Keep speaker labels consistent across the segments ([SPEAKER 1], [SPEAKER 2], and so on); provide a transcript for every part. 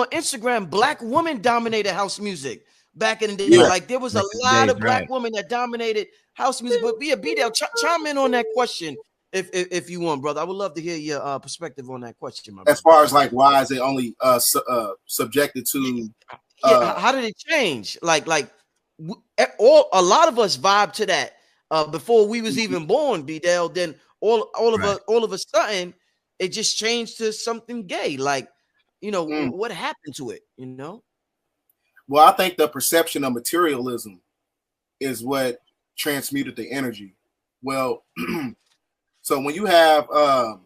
[SPEAKER 1] Instagram, black women dominated house music back in the day.
[SPEAKER 2] Yeah.
[SPEAKER 1] Like there was a lot of black women that dominated house music. But yeah, BDELL, chime in on that question if you want, brother. I would love to hear your perspective on that question, my brother.
[SPEAKER 2] As far as like why is it only subjected to
[SPEAKER 1] how did it change? Like a lot of us vibe to that before we was even born, BDELL. Then all of a sudden it just changed to something gay. Like, you know, what happened to it, you know?
[SPEAKER 2] Well, I think the perception of materialism is what transmuted the energy. Well, so when you have the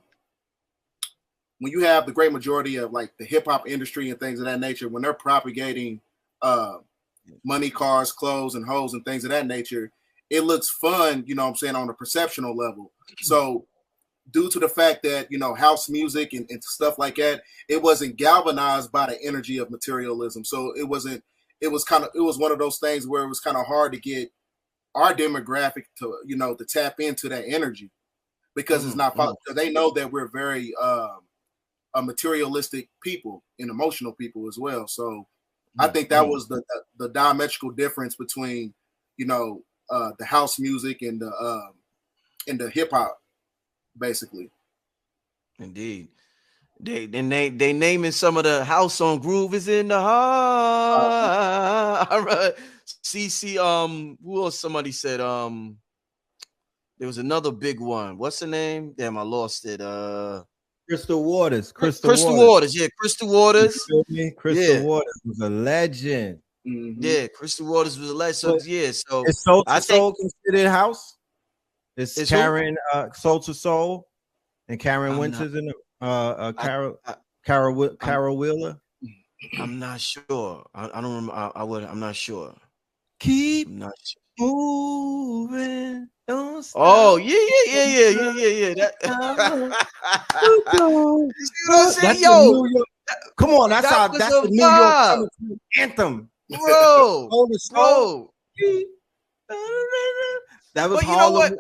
[SPEAKER 2] great majority of like the hip hop industry and things of that nature, when they're propagating money, cars, clothes, and hoes and things of that nature, it looks fun, you know what I'm saying, on a perceptional level. So due to the fact that, you know, house music and stuff like that, it wasn't galvanized by the energy of materialism. So it was one of those things where it was kind of hard to get our demographic to, you know, to tap into that energy because it's not, they know that we're very a materialistic people and emotional people as well. So I think that was the diametrical difference between, you know, the house music and the hip hop, basically.
[SPEAKER 1] Indeed. They naming some of the house on Groove is in the heart. CC, who else? Somebody said there was another big one. What's the name? Damn, I lost it.
[SPEAKER 3] Crystal Waters.
[SPEAKER 1] Crystal Waters. Yeah, Crystal Waters.
[SPEAKER 3] Crystal Waters was a legend.
[SPEAKER 1] Yeah, Crystal Waters was a legend. So yeah, so
[SPEAKER 3] is Soul to Soul considered house? It's Karen Soul to Soul and Karen Winters in Carol Wheeler.
[SPEAKER 1] I'm not sure. I don't remember. I'm not sure.
[SPEAKER 3] Keep moving. Don't stop.
[SPEAKER 1] Oh yeah. That, you see what I'm saying? Yo,
[SPEAKER 3] come on, that's the New York anthem,
[SPEAKER 1] bro.
[SPEAKER 3] That was Harlem.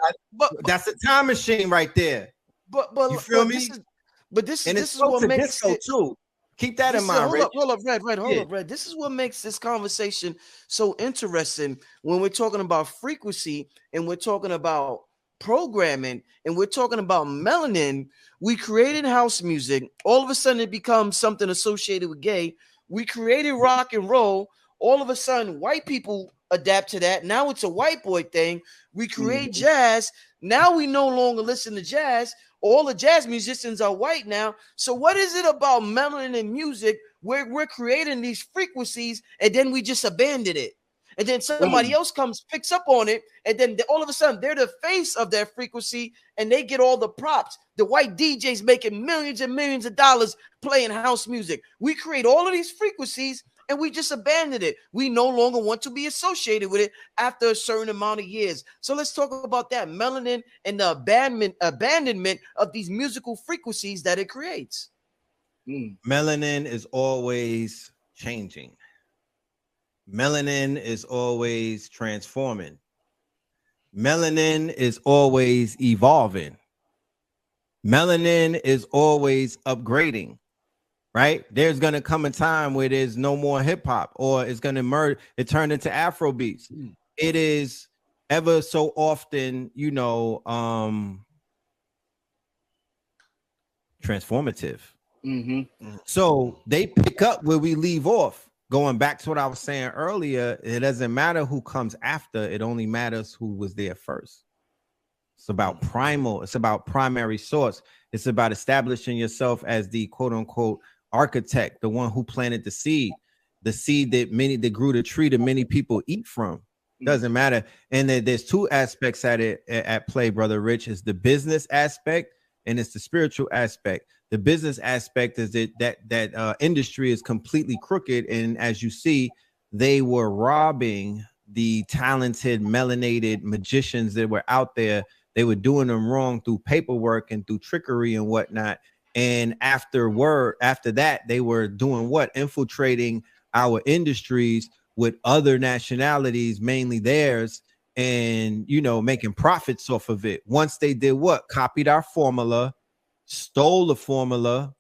[SPEAKER 3] That's a time machine right there.
[SPEAKER 1] But
[SPEAKER 3] you feel me?
[SPEAKER 1] This is what makes
[SPEAKER 3] it too. Keep that in mind.
[SPEAKER 1] Hold up, Red. This is what makes this conversation so interesting when we're talking about frequency and we're talking about programming and we're talking about melanin. We created house music. All of a sudden, it becomes something associated with gay. We created rock and roll. All of a sudden, white people adapt to that. Now it's a white boy thing. We create jazz. Now we no longer listen to jazz. All the jazz musicians are white now. So what is it about melanin and music where we're creating these frequencies and then we just abandon it? And then somebody else comes, picks up on it, and then all of a sudden they're the face of that frequency and they get all the props. The white DJs making millions and millions of dollars playing house music. We create all of these frequencies and we just abandoned it. We no longer want to be associated with it after a certain amount of years. So let's talk about that melanin and the abandonment of these musical frequencies that it creates.
[SPEAKER 3] Melanin is always changing. Melanin is always transforming. Melanin is always evolving. Melanin is always upgrading. Right? There's going to come a time where there's no more hip hop or it's going to merge. It turned into Afro beats. It is ever so often, you know, transformative. So they pick up where we leave off. Going back to what I was saying earlier, it doesn't matter who comes after. It only matters who was there first. It's about primal. It's about primary source. It's about establishing yourself as the quote unquote architect, the one who planted the seed that grew the tree that many people eat from. Doesn't matter. And there's two aspects at play, Brother Rich. Is the business aspect and it's the spiritual aspect. The business aspect is that industry is completely crooked, and as you see, they were robbing the talented melanated magicians that were out there. They were doing them wrong through paperwork and through trickery and whatnot. And after that, they were doing what? Infiltrating our industries with other nationalities, mainly theirs, and, you know, making profits off of it. Once they did what? Copied our formula, stole the formula,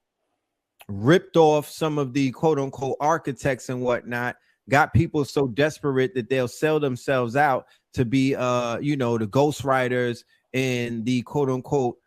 [SPEAKER 3] ripped off some of the quote unquote architects and whatnot, got people so desperate that they'll sell themselves out to be you know, the ghostwriters and the quote unquote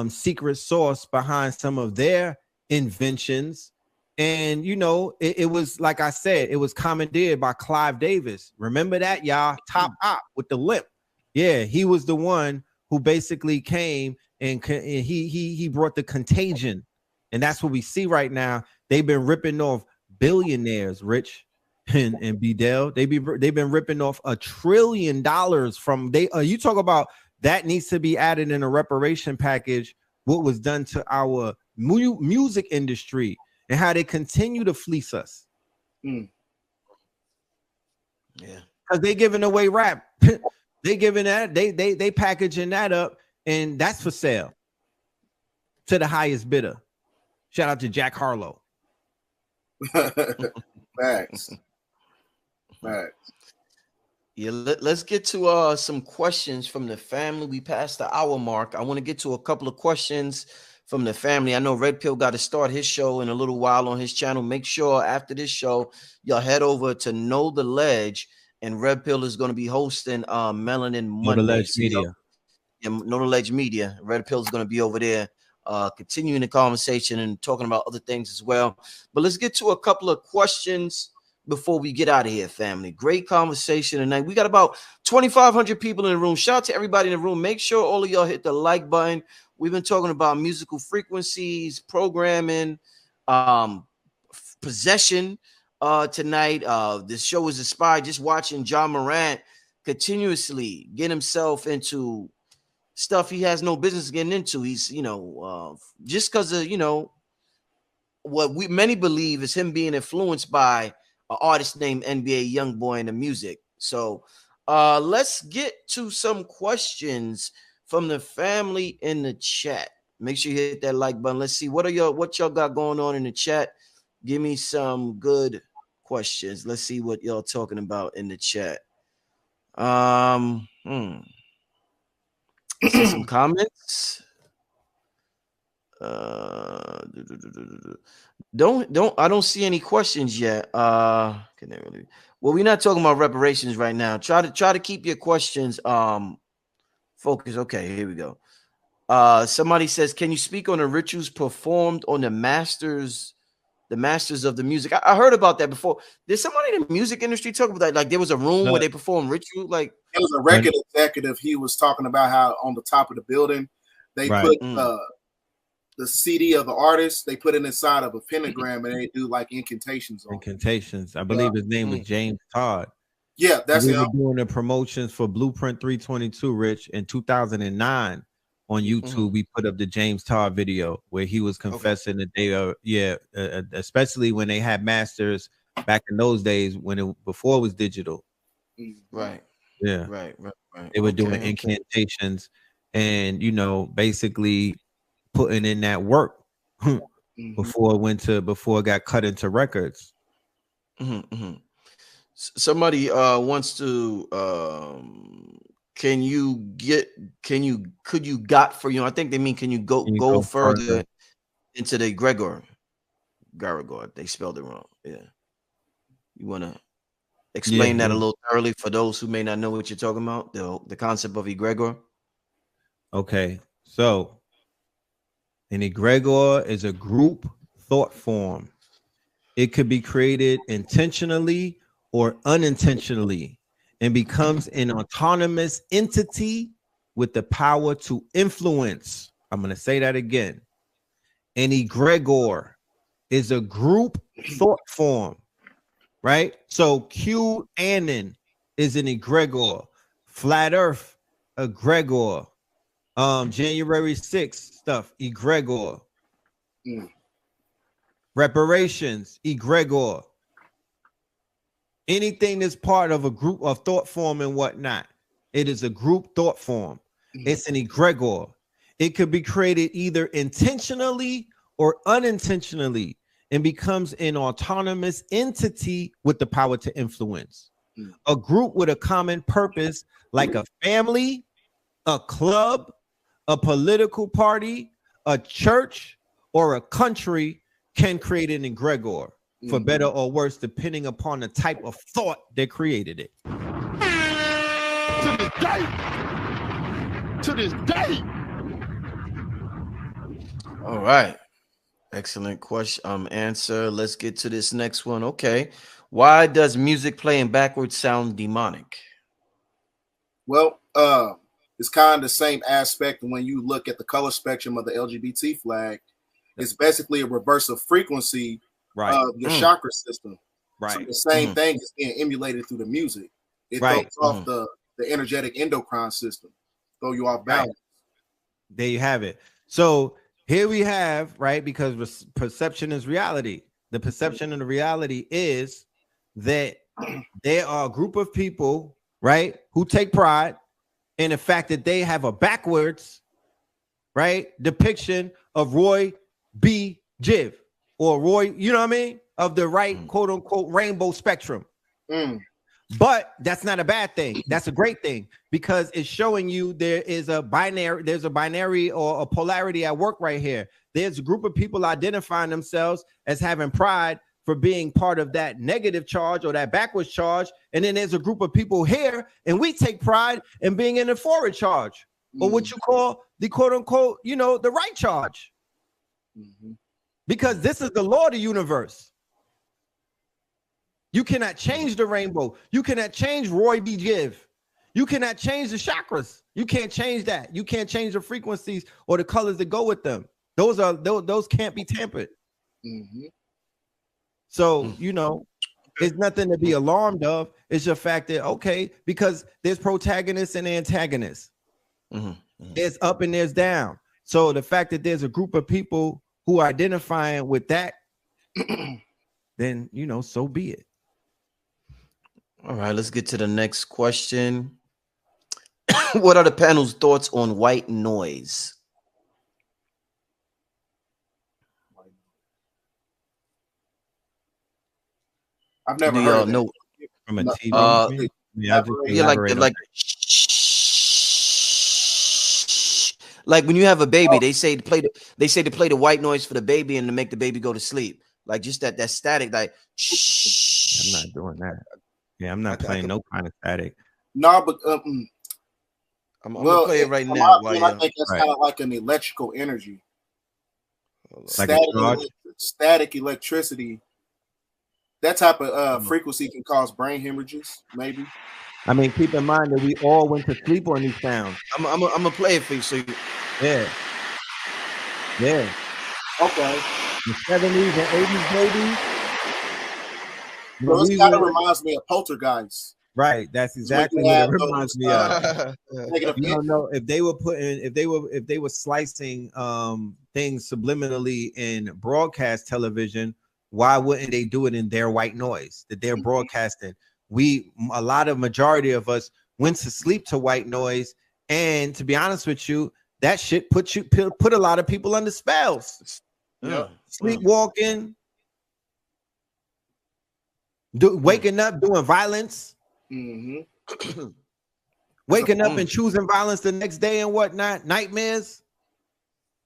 [SPEAKER 3] secret source behind some of their inventions. And you know, it was, like I said, it was commandeered by Clive Davis. Remember that, y'all? Top op with the limp. Yeah, he was the one who basically came and he brought the contagion. And that's what we see right now. They've been ripping off billionaires, Rich and BDELL. They've been ripping off $1 trillion from you talk about that needs to be added in a reparation package. What was done to our music industry and how they continue to fleece us.
[SPEAKER 1] Yeah,
[SPEAKER 3] because they giving away rap. They giving that, they packaging that up, and that's for sale to the highest bidder. Shout out to Jack Harlow.
[SPEAKER 2] Facts.
[SPEAKER 1] Yeah, let's get to some questions from the family. We passed the hour mark. I want to get to a couple of questions from the family. I know Red Pill got to start his show in a little while on his channel. Make sure after this show, y'all head over to Know the Ledge, and Red Pill is going to be hosting Melanin Monday.
[SPEAKER 3] Know the Ledge Media.
[SPEAKER 1] Know the Ledge Media. Red Pill is going to be over there, continuing the conversation and talking about other things as well. But let's get to a couple of questions before we get out of here, family. Great conversation tonight. We got about 2,500 people in the room. Shout out to everybody in the room. Make sure all of y'all hit the like button. We've been talking about musical frequencies, programming, possession tonight. This show is inspired just watching John Morant continuously get himself into stuff he has no business getting into. He's, you know, just because of, you know, what many believe is him being influenced by an artist named NBA Youngboy in the music. So let's get to some questions from the family in the chat. Make sure you hit that like button. Let's see what y'all got going on in the chat. Give me some good questions. Let's see what y'all talking about in the chat. Some comments. I don't see any questions yet. Can they really? Well, we're not talking about reparations right now. Try to keep your questions focused. Okay, here we go. Somebody says, can you speak on the rituals performed on the masters of the music? I heard about that before. Did somebody in the music industry talk about that? Like there was a room where they performed ritual. Like
[SPEAKER 2] it was a record executive. He was talking about how on the top of the building they put the CD of the artist. They put it inside of a pentagram and they do like incantations.
[SPEAKER 3] Incantations. I believe his name was James Todd.
[SPEAKER 2] Yeah, that's
[SPEAKER 3] we were doing the promotions for Blueprint 322, Rich, in 2009 on YouTube. We put up the James Todd video where he was confessing that they especially when they had masters back in those days before it was digital.
[SPEAKER 1] Right.
[SPEAKER 3] Yeah.
[SPEAKER 1] Right.
[SPEAKER 3] They were doing incantations and, you know, basically putting in that work before it got cut into records.
[SPEAKER 1] Somebody wants to could you got for you? I think they mean can you go further into the Gregor? They spelled it wrong. Yeah. You want to explain that a little thoroughly for those who may not know what you're talking about, the concept of egregor?
[SPEAKER 3] Okay. So an egregor is a group thought form. It could be created intentionally or unintentionally and becomes an autonomous entity with the power to influence. I'm going to say that again. An egregor is a group thought form, right? So QAnon is an egregor. Flat Earth, egregor. January 6th stuff, egregor. Reparations, egregor. Anything that's part of a group of thought form and whatnot, it is a group thought form. It's an egregor. It could be created either intentionally or unintentionally and becomes an autonomous entity with the power to influence. A group with a common purpose, like a family, a club, a political party, a church, or a country, can create an egregor for better or worse, depending upon the type of thought that created it.
[SPEAKER 4] To this day. To this day.
[SPEAKER 1] All right. Excellent question. Answer. Let's get to this next one. Okay. Why does music playing backwards sound demonic?
[SPEAKER 2] Well, it's kind of the same aspect when you look at the color spectrum of the LGBT flag. It's basically a reverse of frequency of your chakra system.
[SPEAKER 3] Right.
[SPEAKER 2] So the same thing is being emulated through the music. It throws off the energetic endocrine system, throw you off balance.
[SPEAKER 3] There you have it. So here we have, right, because perception is reality. The perception of the reality is that there are a group of people, right, who take pride in the fact that they have a backwards, right, depiction of Roy B. Jiv, or Roy, you know what I mean, of the right quote unquote rainbow spectrum. But that's not a bad thing. That's a great thing, because it's showing you there's a binary or a polarity at work right here. There's a group of people identifying themselves as having pride for being part of that negative charge or that backwards charge. And then there's a group of people here, and we take pride in being in the forward charge, or what you call the quote unquote, you know, the right charge. Because this is the law of the universe. You cannot change the rainbow. You cannot change Roy B. Jiv. You cannot change the chakras. You can't change that. You can't change the frequencies or the colors that go with them. Those can't be tampered. So, you know, it's nothing to be alarmed of. It's the fact that, okay, because there's protagonists and antagonists. There's up and there's down. So the fact that there's a group of people who are identifying with that, then, you know, so be it.
[SPEAKER 1] All right, let's get to the next question. What are the panel's thoughts on white noise?
[SPEAKER 2] I've never heard of
[SPEAKER 1] know
[SPEAKER 3] from a TV.
[SPEAKER 1] Like when you have a baby, they say to play the white noise for the baby and to make the baby go to sleep. Like just that static, like
[SPEAKER 3] I'm not doing that. Yeah, I'm not playing no kind of static.
[SPEAKER 2] No, but
[SPEAKER 1] I'm gonna play it right now.
[SPEAKER 2] I think that's kind of like an electrical energy.
[SPEAKER 3] Like
[SPEAKER 2] static electricity. That type of frequency can cause brain hemorrhages, maybe.
[SPEAKER 3] I mean, keep in mind that we all went to sleep on these sounds.
[SPEAKER 1] I'm gonna play it for you. So
[SPEAKER 3] yeah.
[SPEAKER 2] Okay.
[SPEAKER 3] The 70s and 80s, baby.
[SPEAKER 2] Well, this kind of reminds me of Poltergeist.
[SPEAKER 3] Right, that's exactly what it reminds me of. You don't know if they were if they were slicing things subliminally in broadcast television, why wouldn't they do it in their white noise that they're broadcasting? A lot of majority of us went to sleep to white noise, and to be honest with you, that shit put a lot of people under spells. Sleepwalking, waking up doing violence, waking up and choosing violence the next day and whatnot, nightmares.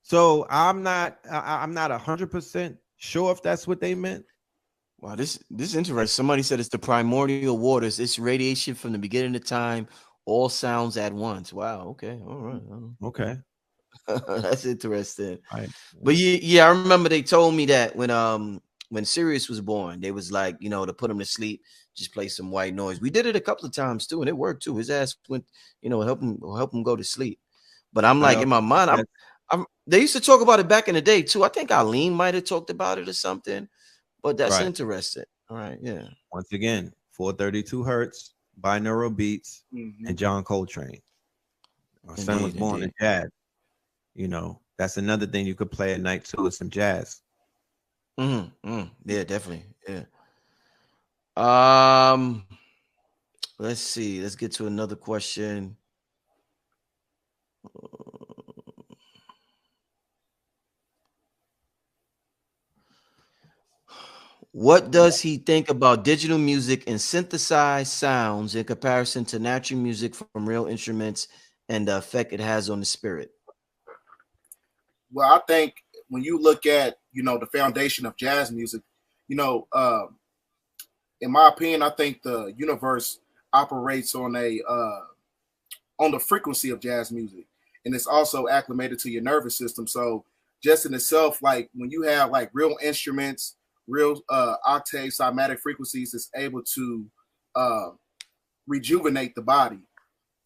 [SPEAKER 3] So I'm not 100% sure if that's what they meant.
[SPEAKER 1] Wow, this is interesting. Somebody said it's the primordial waters. It's radiation from the beginning of time, all sounds at once. Wow. Okay. All right.
[SPEAKER 3] Okay.
[SPEAKER 1] That's interesting.
[SPEAKER 3] Right.
[SPEAKER 1] But yeah, I remember they told me that when Sirius was born, they was like, you know, to put him to sleep, just play some white noise. We did it a couple of times too, and it worked too. His ass went, you know, help him go to sleep. But I'm like, in my mind, they used to talk about it back in the day too. I think Eileen might have talked about it or something. But that's interesting. All right, yeah.
[SPEAKER 3] Once again, 432 hertz, binaural beats, and John Coltrane. My son was born in jazz. You know, that's another thing you could play at night too, with some jazz.
[SPEAKER 1] Yeah, definitely. Yeah. Let's see. Let's get to another question. What does he think about digital music and synthesized sounds in comparison to natural music from real instruments and the effect it has on the spirit?
[SPEAKER 2] Well, I think when you look at, you know, the foundation of jazz music. You know, in my opinion, I think the universe operates on the frequency of jazz music, and it's also acclimated to your nervous system. So just in itself, like when you have like real instruments, real octave cymatic frequencies, it's able to rejuvenate the body.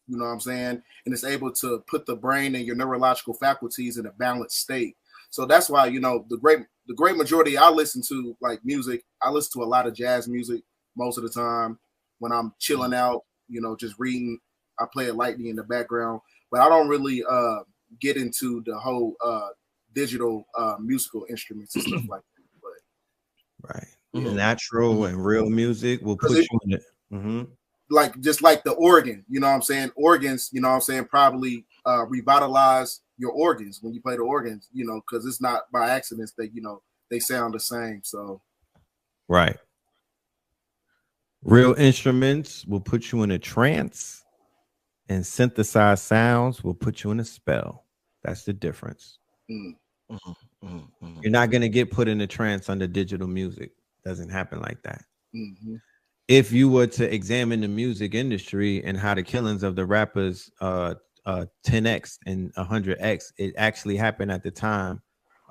[SPEAKER 2] You know what I'm saying? And it's able to put the brain and your neurological faculties in a balanced state. So that's why, you know, the great majority I listen to, like music, I listen to a lot of jazz music most of the time when I'm chilling out, you know, just reading. I play it lightly in the background, but I don't really get into the whole digital musical instruments and stuff like that. But
[SPEAKER 3] right. Natural and real music will put you in it.
[SPEAKER 2] Like just like the organ, you know what I'm saying? Organs, you know what I'm saying, probably revitalize your organs when you play the organs, you know, because it's not by accident that, you know, they sound the same. So
[SPEAKER 3] right. Real instruments will put you in a trance, and synthesized sounds will put you in a spell. That's the difference. You're not going to get put in a trance under digital music. Doesn't happen like that. If you were to examine the music industry and how the killings of the rappers 10x and 100x, it actually happened at the time.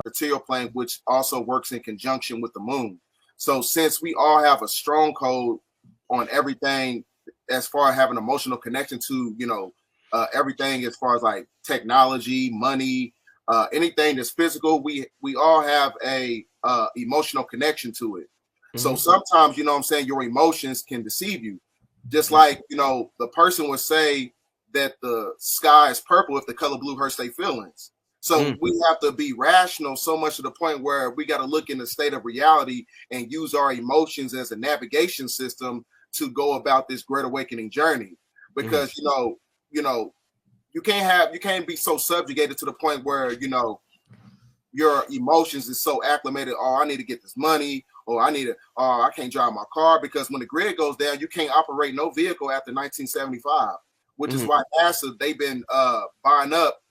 [SPEAKER 2] Material plane, which also works in conjunction with the moon. So since we all have a strong code on everything as far as having emotional connection to, you know, everything as far as like technology, money, anything that's physical, we all have a emotional connection to it. So sometimes, you know what I'm saying, your emotions can deceive you. Just like, you know, the person would say that the sky is purple if the color blue hurts their feelings. So we have to be rational so much to the point where we got to look in the state of reality and use our emotions as a navigation system to go about this great awakening journey. Because, you know, you can't be so subjugated to the point where, you know, your emotions is so acclimated. Oh, I need to get this money. Or I can't drive my car, because when the grid goes down, you can't operate no vehicle after 1975, which is why NASA, they've been buying up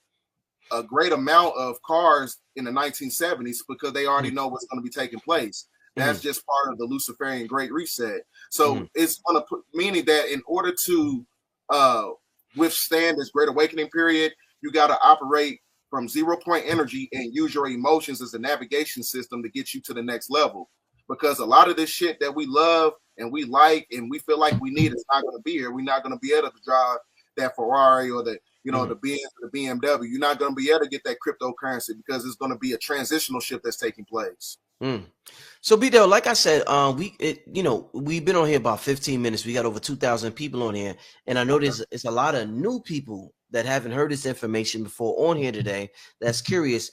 [SPEAKER 2] a great amount of cars in the 1970s, because they already know what's going to be taking place. That's just part of the Luciferian Great Reset. So it's going to put, meaning that in order to withstand this Great Awakening period, you got to operate from 0 point energy and use your emotions as a navigation system to get you to the next level. Because a lot of this shit that we love and we like and we feel like we need is not going to be here. We're not going to be able to drive that Ferrari or the, you know, the Benz or the BMW. You're not going to be able to get that cryptocurrency because it's going to be a transitional shift that's taking place.
[SPEAKER 1] So BDELL, like I said, we've been on here about 15 minutes. We got over 2,000 people on here, and I know there's a lot of new people that haven't heard this information before on here today. That's curious.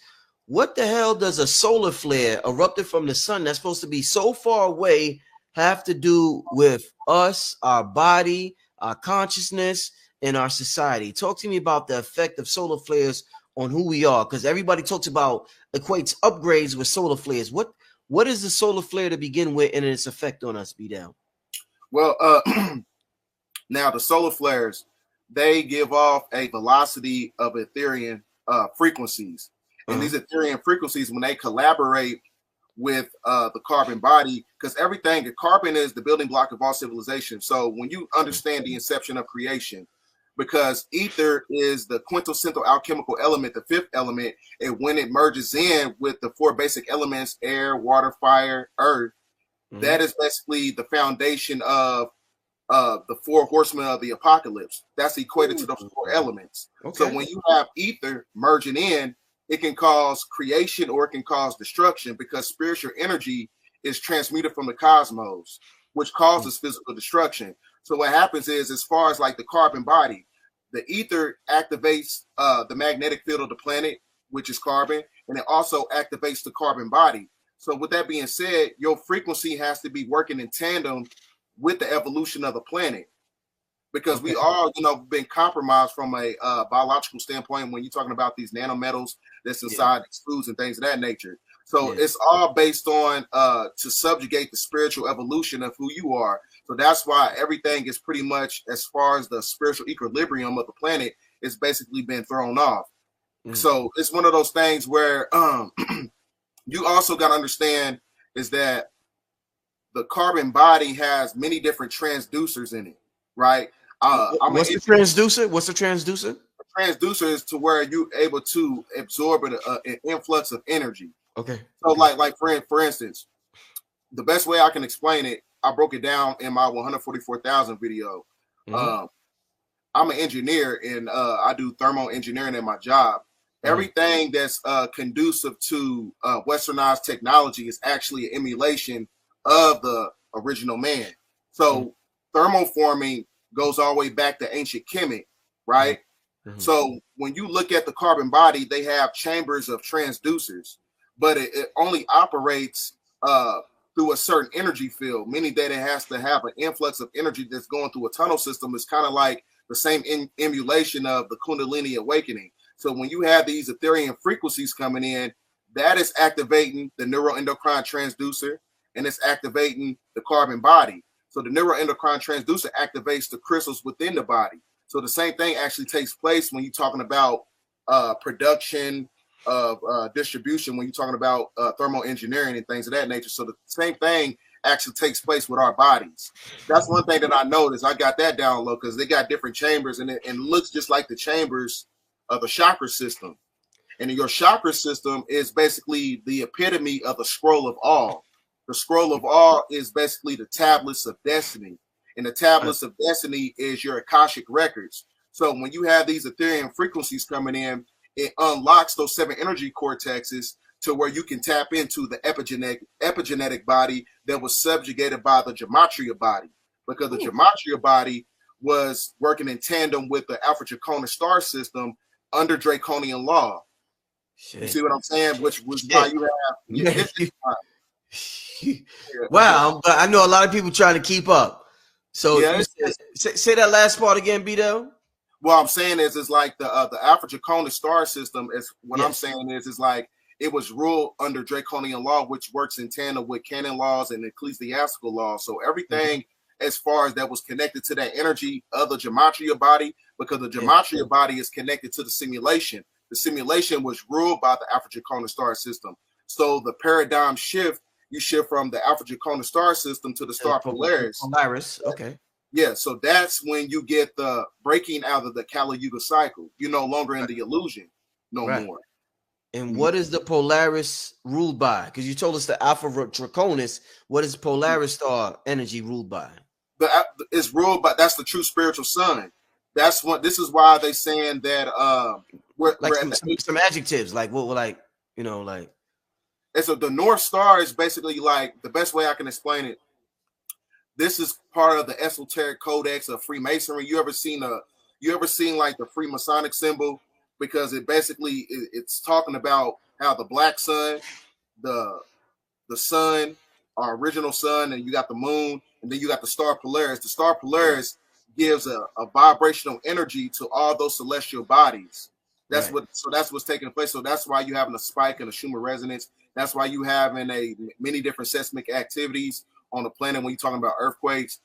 [SPEAKER 1] What the hell does a solar flare erupted from the sun that's supposed to be so far away have to do with us, our body, our consciousness, and our society? Talk to me about the effect of solar flares on who we are, because everybody talks about equates upgrades with solar flares. What is the solar flare to begin with and its effect on us, BDELL?
[SPEAKER 2] Well, now the solar flares, they give off a velocity of Ethereum frequencies. And these Ethereum frequencies, when they collaborate with the carbon body, because carbon is the building block of all civilization. So when you understand the inception of creation, because ether is the quintessential alchemical element, the fifth element, and when it merges in with the four basic elements, air, water, fire, earth, that is basically the foundation of the four horsemen of the apocalypse. That's equated to those four elements. So when you have ether merging in, it can cause creation or it can cause destruction, because spiritual energy is transmuted from the cosmos, which causes physical destruction. So what happens is, as far as like the carbon body, the ether activates the magnetic field of the planet, which is carbon, and it also activates the carbon body. So with that being said, your frequency has to be working in tandem with the evolution of the planet. Because we all, been compromised from a biological standpoint when you're talking about these nanometals that's inside these foods and things of that nature. So it's all based on to subjugate the spiritual evolution of who you are. So that's why everything is pretty much, as far as the spiritual equilibrium of the planet, it's basically been thrown off. So it's one of those things where you also got to understand is that the carbon body has many different transducers in it, right?
[SPEAKER 1] What's the transducer? What's the transducer?
[SPEAKER 2] Transducer is to where you're able to absorb an influx of energy.
[SPEAKER 1] Okay.
[SPEAKER 2] So like for instance, the best way I can explain it, I broke it down in my 144,000 video. I'm an engineer and I do thermal engineering in my job. Everything that's conducive to westernized technology is actually an emulation of the original man. So thermoforming goes all the way back to ancient Kemet, right? So when you look at the carbon body, they have chambers of transducers, but it only operates through a certain energy field, meaning that it has to have an influx of energy that's going through a tunnel system. It's kind of like the same emulation of the Kundalini awakening. So when you have these etherian frequencies coming in, that is activating the neuroendocrine transducer, and it's activating the carbon body. So the neuroendocrine transducer activates the crystals within the body. So the same thing actually takes place when you're talking about production of distribution, when you're talking about thermal engineering and things of that nature. So the same thing actually takes place with our bodies. That's one thing that I noticed. I got that down low because they got different chambers, and it looks just like the chambers of the chakra system. And your chakra system is basically the epitome of the scroll of all. The scroll of all is basically the tablets of destiny. And the tablets of destiny is your Akashic records. So when you have these etherian frequencies coming in, it unlocks those 7 energy cortexes to where you can tap into the epigenetic body that was subjugated by the gematria body, because the gematria body was working in tandem with the Alpha Dracona star system under draconian law. Shit. You see what I'm saying? Which was why you have
[SPEAKER 1] wow, but I know a lot of people trying to keep up. So say that last part again, BDELL.
[SPEAKER 2] What I'm saying is like the Alpha Dracona star system is what I'm saying is like it was ruled under draconian law, which works in tandem with canon laws and ecclesiastical laws. So everything as far as that was connected to that energy of the gematria body, because the gematria body is connected to the simulation. The simulation was ruled by the Alpha Dracona star system. So the paradigm shift, you shift from the Alpha Dracona star system to the star Polaris.
[SPEAKER 1] Polaris, okay.
[SPEAKER 2] Yeah, so that's when you get the breaking out of the Kali Yuga cycle. You're no longer in the illusion no more.
[SPEAKER 1] And what is the Polaris ruled by? Because you told us the Alpha Draconis. What is Polaris star energy ruled by?
[SPEAKER 2] It's ruled by, that's the true spiritual sun. That's what, this is why they saying that
[SPEAKER 1] we're like some adjectives, like what, like, you know, like.
[SPEAKER 2] And so the North Star is basically like, the best way I can explain it, this is part of the esoteric codex of Freemasonry. You ever seen like the Freemasonic symbol? Because it basically it's talking about how the black sun, the sun, our original sun, and you got the moon, and then you got the star Polaris. The star Polaris gives a vibrational energy to all those celestial bodies. That's that's what's taking place. So that's why you having a spike in the Schumann resonance. That's why you having many different seismic activities on the planet when you're talking about earthquakes.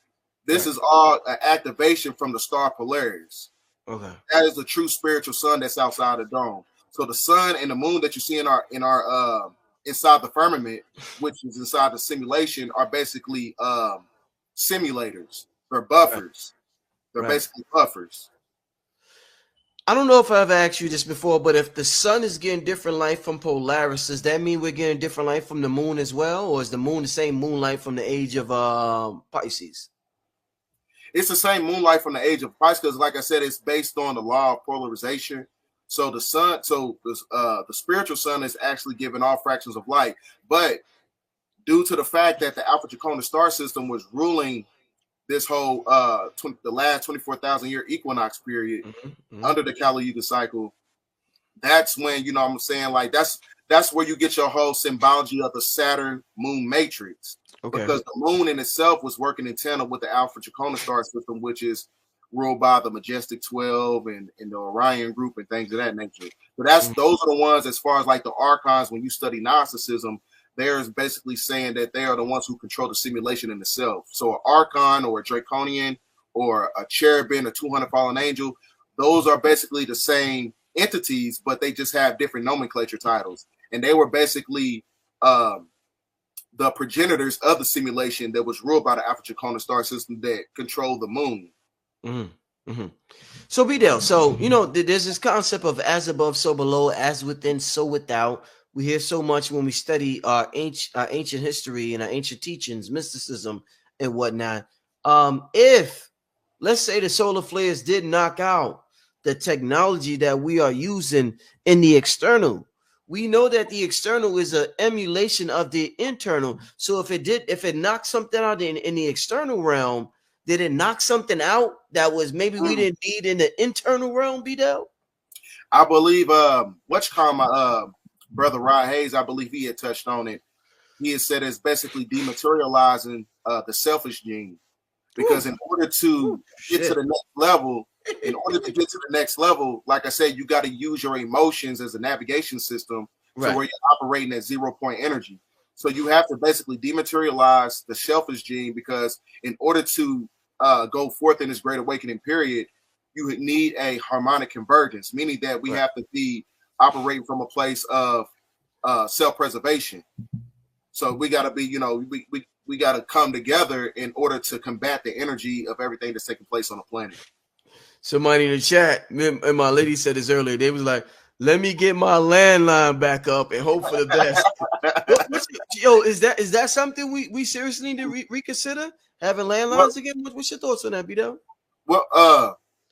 [SPEAKER 2] This is all an activation from the star Polaris.
[SPEAKER 1] Okay.
[SPEAKER 2] That is the true spiritual sun that's outside the dome. So the sun and the moon that you see in our inside the firmament, which is inside the simulation, are basically simulators. They're buffers. They're basically buffers.
[SPEAKER 1] I don't know if I've asked you this before, but if the sun is getting different light from Polaris, does that mean we're getting different light from the moon as well? Or is the moon the same moonlight from the age of Pisces?
[SPEAKER 2] It's the same moonlight from the age of Pisces, because like I said, it's based on the law of polarization. So the sun, the spiritual sun is actually giving all fractions of light. But due to the fact that the Alpha Dracona star system was ruling this whole the last 24,000 year equinox period under the Kali Yuga cycle, that's when, you know what I'm saying, like that's where you get your whole symbology of the Saturn moon matrix. Because the moon in itself was working in tandem with the Alpha Dracona star system, which is ruled by the Majestic 12 and the Orion group and things of that nature. So those are the ones, as far as like the archons, when you study Gnosticism, they're basically saying that they are the ones who control the simulation in itself. So an archon or a draconian or a cherubim, a 200 fallen angel, those are basically the same entities, but they just have different nomenclature titles. And they were basically the progenitors of the simulation that was ruled by the Alpha Draconis star system that control the moon.
[SPEAKER 1] Mm-hmm. Mm-hmm. So BDELL, so there's this concept of as above, so below, as within, so without. We hear so much when we study our ancient history and our ancient teachings, mysticism and whatnot. If let's say the solar flares did knock out the technology that we are using in the external, we know that the external is an emulation of the internal. So if it knocked something out in the external realm, did it knock something out that was maybe we didn't need in the internal realm, BDELL?
[SPEAKER 2] I believe my brother Rod Hayes, I believe he had touched on it. He had said it's basically dematerializing the selfish gene. Because in order to get to the next level, like I said, you got to use your emotions as a navigation system to where you're operating at 0 point energy. So you have to basically dematerialize the selfish gene, because in order to go forth in this great awakening period, you need a harmonic convergence, meaning that we have to be operating from a place of self-preservation. So we got to be, we got to come together in order to combat the energy of everything that's taking place on the planet.
[SPEAKER 1] Somebody in the chat, and my lady said this earlier, they was like, let me get my landline back up and hope for the best. Is that something we seriously need to reconsider, having landlines again? What's your thoughts on that, BDELL?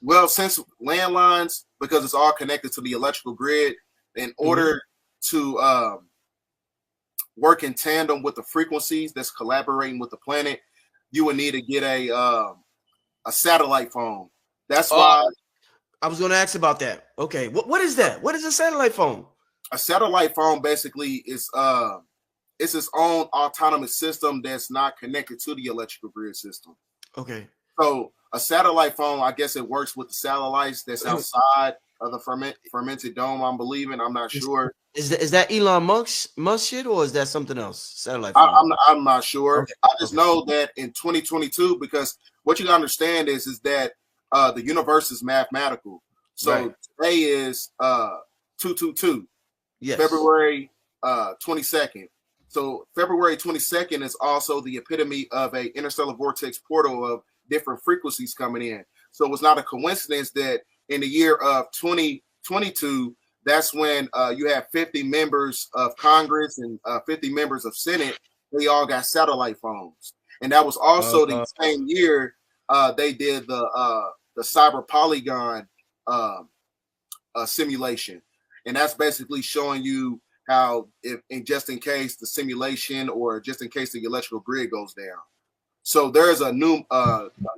[SPEAKER 2] Well, since landlines, because it's all connected to the electrical grid, in order to work in tandem with the frequencies that's collaborating with the planet, you would need to get a satellite phone. That's why
[SPEAKER 1] I was going to ask about that. Okay, what is that? What is a satellite phone?
[SPEAKER 2] A satellite phone basically is it's its own autonomous system that's not connected to the electrical grid system.
[SPEAKER 1] Okay.
[SPEAKER 2] So a satellite phone, I guess it works with the satellites that's outside of the fermented dome. I'm believing. I'm not sure.
[SPEAKER 1] Is that Elon Musk shit, or is that something else? Satellite phone?
[SPEAKER 2] I'm not sure.
[SPEAKER 1] Okay.
[SPEAKER 2] I just know that in 2022, because what you gotta understand is that the universe is mathematical. So today is 222. Yes. February 22nd. So February 22nd is also the epitome of a interstellar vortex portal of different frequencies coming in. So it's not a coincidence that in the year of 2022, that's when you have 50 members of Congress and 50 members of Senate. They all got satellite phones, and that was also the same year they did the cyber polygon simulation, and that's basically showing you how, just in case the simulation or just in case the electrical grid goes down. So there's a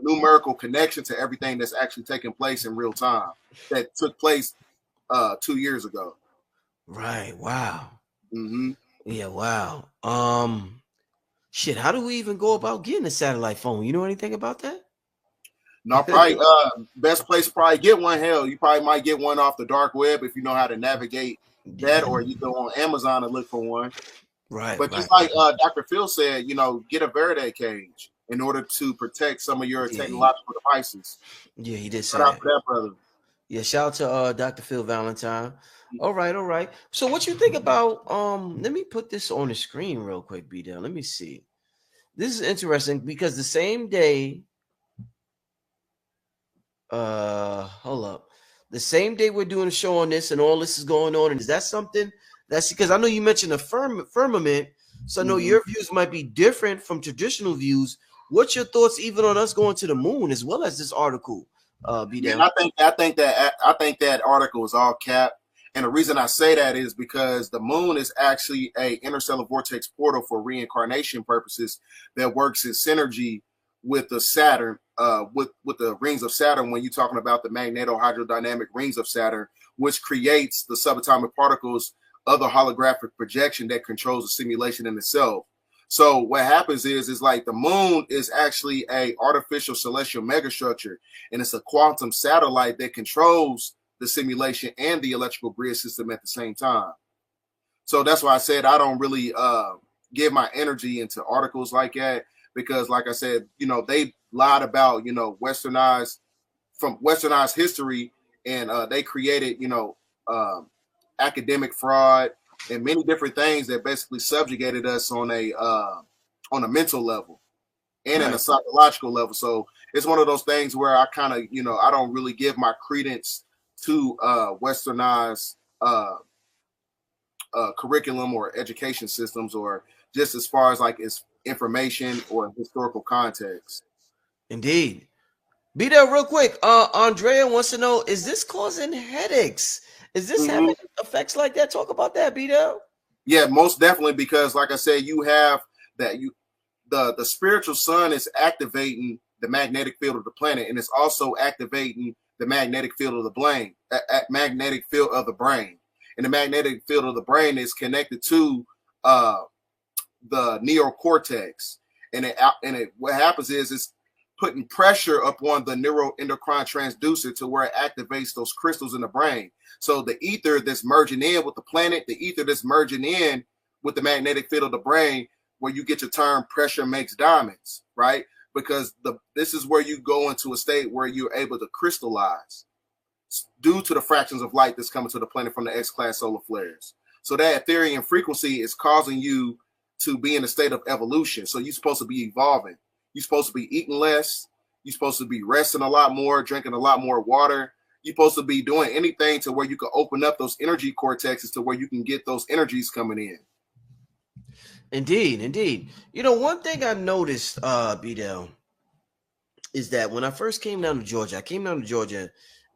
[SPEAKER 2] numerical connection to everything that's actually taking place in real time that took place 2 years ago.
[SPEAKER 1] Right. Wow.
[SPEAKER 2] Mm-hmm.
[SPEAKER 1] Yeah. Wow. Shit. How do we even go about getting a satellite phone? You know anything about that?
[SPEAKER 2] No, probably best place to probably get one. Hell, you probably might get one off the dark web if you know how to navigate that, or you go on Amazon and look for one.
[SPEAKER 1] Right.
[SPEAKER 2] But just like Dr. Phil said, get a Faraday cage in order to protect some of your technological devices.
[SPEAKER 1] Yeah, he did say
[SPEAKER 2] that. Shout out to that brother.
[SPEAKER 1] Yeah, shout out to Dr. Phil Valentine. All right. So what you think about let me put this on the screen real quick, BDELL. Let me see. This is interesting because the same day hold up. The same day we're doing a show on this and all this is going on, and is that something that's because I know you mentioned a firmament, so I know your views might be different from traditional views. What's your thoughts even on us going to the moon as well as this article? BDELL?
[SPEAKER 2] I think that article is all cap, and the reason I say that is because the moon is actually a interstellar vortex portal for reincarnation purposes that works in synergy with the Saturn, with the rings of Saturn. When you're talking about the magneto-hydrodynamic rings of Saturn, which creates the subatomic particles of the holographic projection that controls the simulation in itself. So what happens is like the moon is actually a artificial celestial megastructure, and it's a quantum satellite that controls the simulation and the electrical grid system at the same time. So that's why I said I don't really give my energy into articles like that, because like I said, they lied about, westernized history, and they created, academic fraud and many different things that basically subjugated us on a mental level and in a psychological level. So it's one of those things where I kind of, you know, I don't really give my credence to westernized curriculum or education systems, or just as far as like its information or historical context.
[SPEAKER 1] Indeed. BDELL, real quick. Andrea wants to know: is this causing headaches? Is this having effects like that? Talk about that, BDELL.
[SPEAKER 2] Yeah, most definitely, because like I said, you have that the spiritual sun is activating the magnetic field of the planet, and it's also activating the magnetic field of the brain, magnetic field of the brain. And the magnetic field of the brain is connected to the neocortex. And what happens is it's putting pressure upon the neuroendocrine transducer to where it activates those crystals in the brain. So the ether that's merging in with the planet, the ether that's merging in with the magnetic field of the brain, where you get your term pressure makes diamonds, right? Because this is where you go into a state where you're able to crystallize due to the fractions of light that's coming to the planet from the X-class solar flares. So that Ethereum frequency is causing you to be in a state of evolution. So you're supposed to be evolving. You're supposed to be eating less. You're supposed to be resting a lot more, drinking a lot more water. You're supposed to be doing anything to where you can open up those energy cortexes to where you can get those energies coming in.
[SPEAKER 1] Indeed, indeed. You know, one thing I've noticed, BDELL, is that when I first came down to Georgia, I came down to Georgia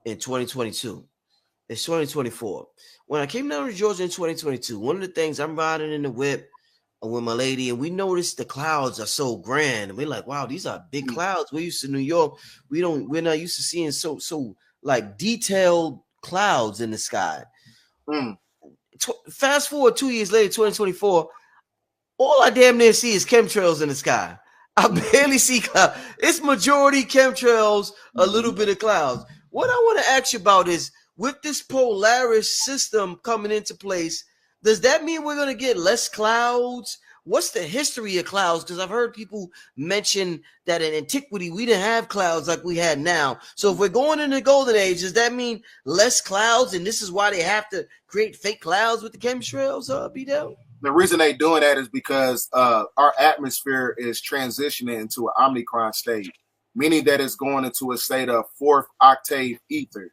[SPEAKER 1] in 2022. It's 2024. When I came down to Georgia in 2022, one of the things, I'm riding in the whip with my lady, and we noticed the clouds are so grand, and we're like, wow, these are big clouds. We're used to New York. We're not used to seeing so like detailed clouds in the sky. Fast forward 2 years later, 2024, all I damn near see is chemtrails in the sky. I barely see clouds. It's majority chemtrails, a little bit of clouds. What I want to ask you about is, with this Polaris system coming into place, does that mean we're going to get less clouds? What's the history of clouds? Because I've heard people mention that in antiquity, we didn't have clouds like we had now. So if we're going into the golden age, does that mean less clouds? And this is why they have to create fake clouds with the chemtrails, BDELL?
[SPEAKER 2] The reason they're doing that is because our atmosphere is transitioning into an omicron state, meaning that it's going into a state of fourth octave ether.